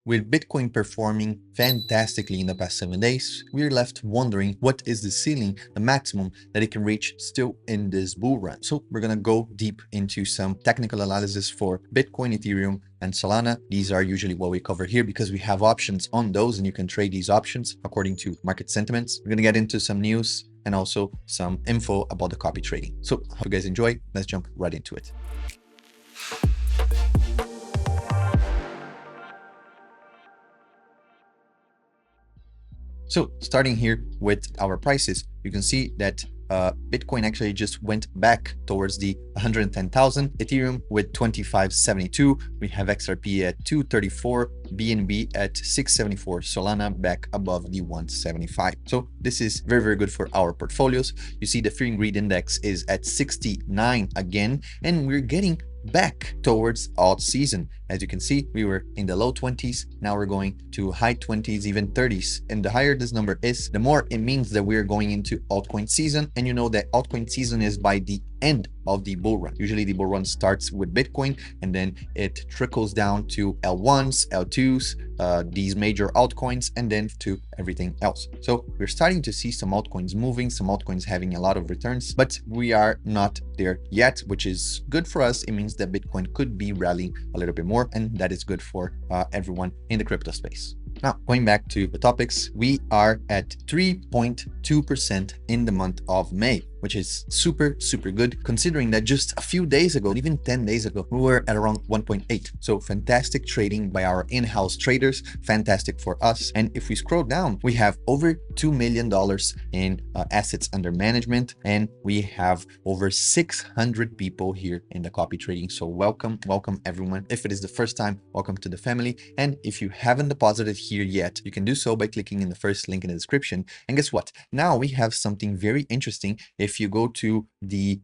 With Bitcoin performing fantastically in the past 7 days, we're left wondering what is the ceiling, the maximum that it can reach still in this bull run. So we're gonna go deep into some technical analysis for Bitcoin, Ethereum, and Solana. These are usually what we cover here because we have options on those and you can trade these options according to market sentiments. We're gonna get into some news and also some info about the copy trading. So hope you guys enjoy. Let's jump right into it. So starting here with our prices, you can see that Bitcoin actually just went back towards the 110,000, Ethereum with 2572, we have XRP at 234, BNB at 674, Solana back above the 175. So this is very, very good for our portfolios. You see the fear and greed index is at 69 again, and we're getting back towards alt season. As you can see, we were in the low 20s, now we're going to high 20s, even 30s, and the higher this number is, the more it means that we're going into altcoin season. And you know that altcoin season is by the end of the bull run. Usually the bull run starts with Bitcoin and then it trickles down to L1s, L2s, these major altcoins, and then to everything else. So we're starting to see some altcoins moving, some altcoins having a lot of returns, but we are not there yet, which is good for us. It means that Bitcoin could be rallying a little bit more, and that is good for everyone in the crypto space. Now, going back to the topics, we are at 3.2% in the month of May, which is super, super good, considering that just a few days ago, even 10 days ago, we were at around 1.8. So fantastic trading by our in-house traders, fantastic for us. And if we scroll down, we have over $2 million in assets under management, and we have over 600 people here in the copy trading. So welcome everyone. If it is the first time, welcome to the family. And if you haven't deposited here yet, you can do so by clicking in the first link in the description. And guess what? Now we have something very interesting. If you go to the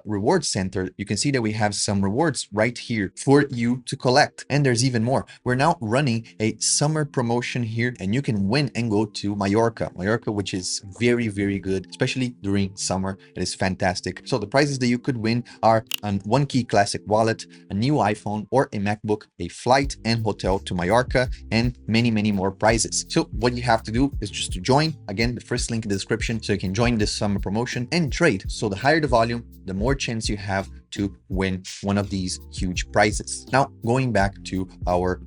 reward center, you can see that we have some rewards right here for you to collect. And there's even more. We're now running a summer promotion here, and you can win and go to Mallorca, which is very, very good, especially during summer. It is fantastic. So the prizes that you could win are an 1Key Classic wallet, a new iPhone or a MacBook, a flight and hotel to Mallorca, and many, many more prizes. So what you have to do is just to join. Again, the first link in the description, so you can join this summer promotion and trade. So the higher the volume, the more chance you have to win one of these huge prizes. Now, going back to our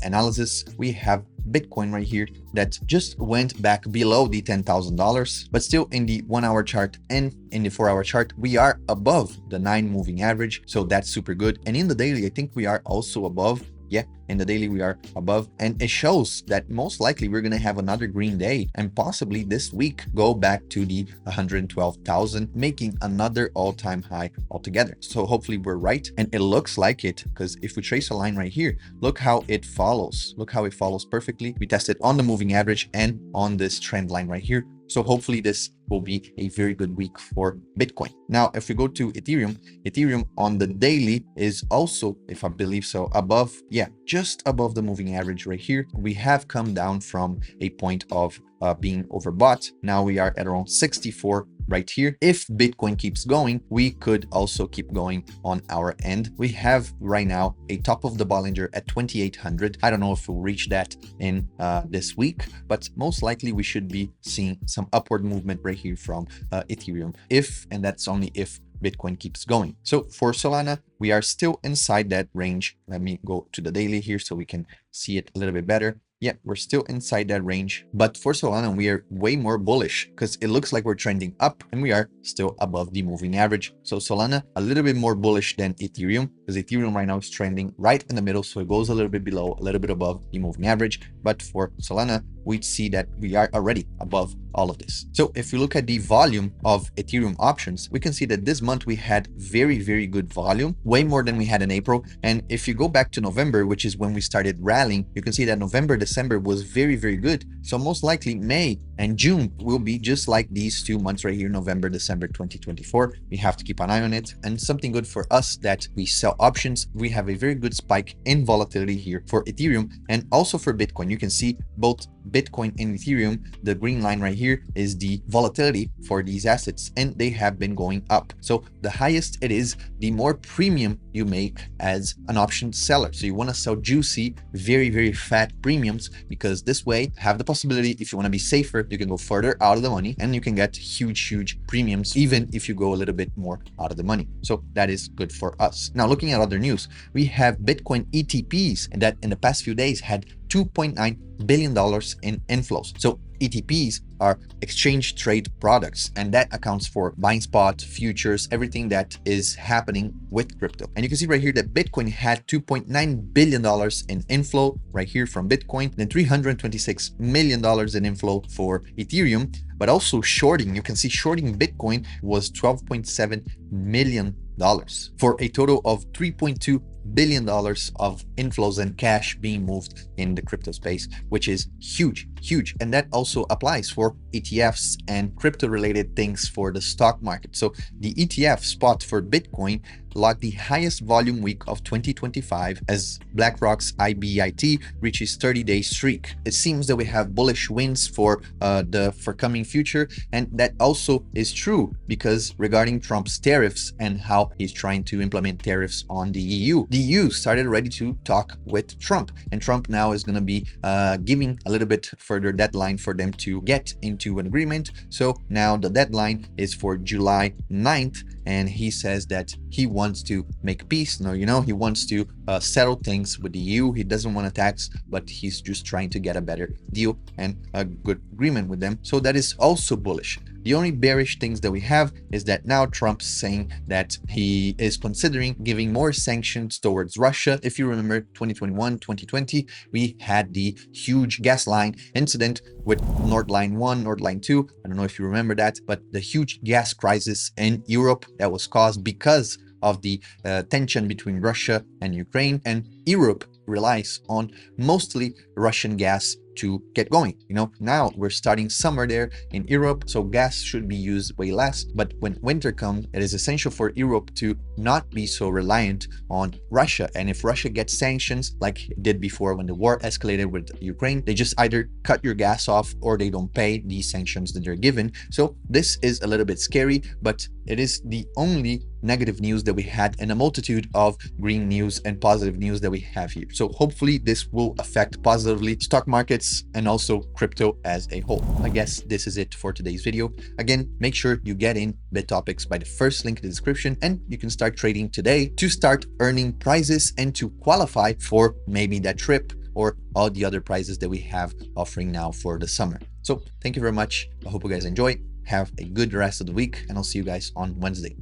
analysis, we have Bitcoin right here that just went back below the $10,000, but still in the 1 hour chart and in the 4 hour chart, we are above the 9 moving average. So that's super good. And in the daily, I think we are also above. Yeah, in the daily we are above, and it shows that most likely we're gonna have another green day and possibly this week go back to the 112,000, making another all-time high altogether. So hopefully we're right, and it looks like it, because if we trace a line right here, look how it follows. Look how it follows perfectly. We tested on the moving average and on this trend line right here. So hopefully this will be a very good week for Bitcoin. Now, if we go to Ethereum on the daily is also, if I believe so, above, yeah, just above the moving average right here. We have come down from a point of being overbought. Now we are at around 64 right here. If Bitcoin keeps going, we could also keep going on our end. We have right now a top of the Bollinger at 2,800. I don't know if we'll reach that in this week, but most likely we should be seeing some upward movement right here from Ethereum. If, and that's only if, Bitcoin keeps going. So for Solana, we are still inside that range. Let me go to the daily here so we can see it a little bit better. Yeah, we're still inside that range, but for Solana, we are way more bullish because it looks like we're trending up and we are still above the moving average. So Solana, a little bit more bullish than Ethereum, because Ethereum right now is trending right in the middle. So it goes a little bit below, a little bit above the moving average. But for Solana, we'd see that we are already above all of this. So if we look at the volume of Ethereum options, we can see that this month we had very, very good volume, way more than we had in April. And if you go back to November, which is when we started rallying, you can see that November, December was very, very good. So most likely May And June will be just like these 2 months right here, November, December 2024. We have to keep an eye on it. And something good for us that we sell options, we have a very good spike in volatility here for Ethereum and also for Bitcoin. You can see both Bitcoin and Ethereum. The green line right here is the volatility for these assets, and they have been going up. So the highest it is, the more premium you make as an option seller. So you want to sell juicy, very fat premiums, because this way have the possibility, if you want to be safer, you can go further out of the money and you can get huge premiums, even if you go a little bit more out of the money. So that is good for us. Now, looking at other news, we have Bitcoin ETPs, and that in the past few days had $2.9 billion in inflows. So ETPs are exchange trade products, and that accounts for buying spot, futures, everything that is happening with crypto. And you can see right here that Bitcoin had $2.9 billion in inflow right here from Bitcoin, then $326 million in inflow for Ethereum, but also shorting. You can see shorting Bitcoin was $12.7 million for a total of $3.2 billion of inflows and cash being moved in the crypto space, which is huge. And that also applies for ETFs and crypto related things for the stock market. So the ETF spot for Bitcoin logged the highest volume week of 2025 as BlackRock's IBIT reaches 30-day streak. It seems that we have bullish winds for the forthcoming future, and that also is true because regarding Trump's tariffs and how he's trying to implement tariffs on the EU. The EU started already to talk with Trump, and Trump now is going to be giving a little bit further deadline for them to get into an agreement. So now the deadline is for July 9th, and he says that he wants to make peace. No, he wants to settle things with the EU. He doesn't want to tax, but he's just trying to get a better deal and a good agreement with them. So that is also bullish. The only bearish things that we have is that now Trump's saying that he is considering giving more sanctions towards Russia. If you remember 2021, 2020, we had the huge gas line incident with Nord Line 1, Nord Line 2. I don't know if you remember that, but the huge gas crisis in Europe that was caused because of the tension between Russia and Ukraine, and Europe relies on mostly Russian gas to get going. Now we're starting summer there in Europe, so gas should be used way less. But when winter comes, it is essential for Europe to not be so reliant on Russia. And if Russia gets sanctions like it did before when the war escalated with Ukraine, they just either cut your gas off or they don't pay these sanctions that they're given. So this is a little bit scary, but it is the only negative news that we had in a multitude of green news and positive news that we have here. So hopefully this will affect positively stock markets and also crypto as a whole. I guess this is it for today's video. Again, make sure you get in BitTopics by the first link in the description, and you can start trading today to start earning prizes and to qualify for maybe that trip or all the other prizes that we have offering now for the summer. So thank you very much. I hope you guys enjoy. Have a good rest of the week, and I'll see you guys on Wednesday.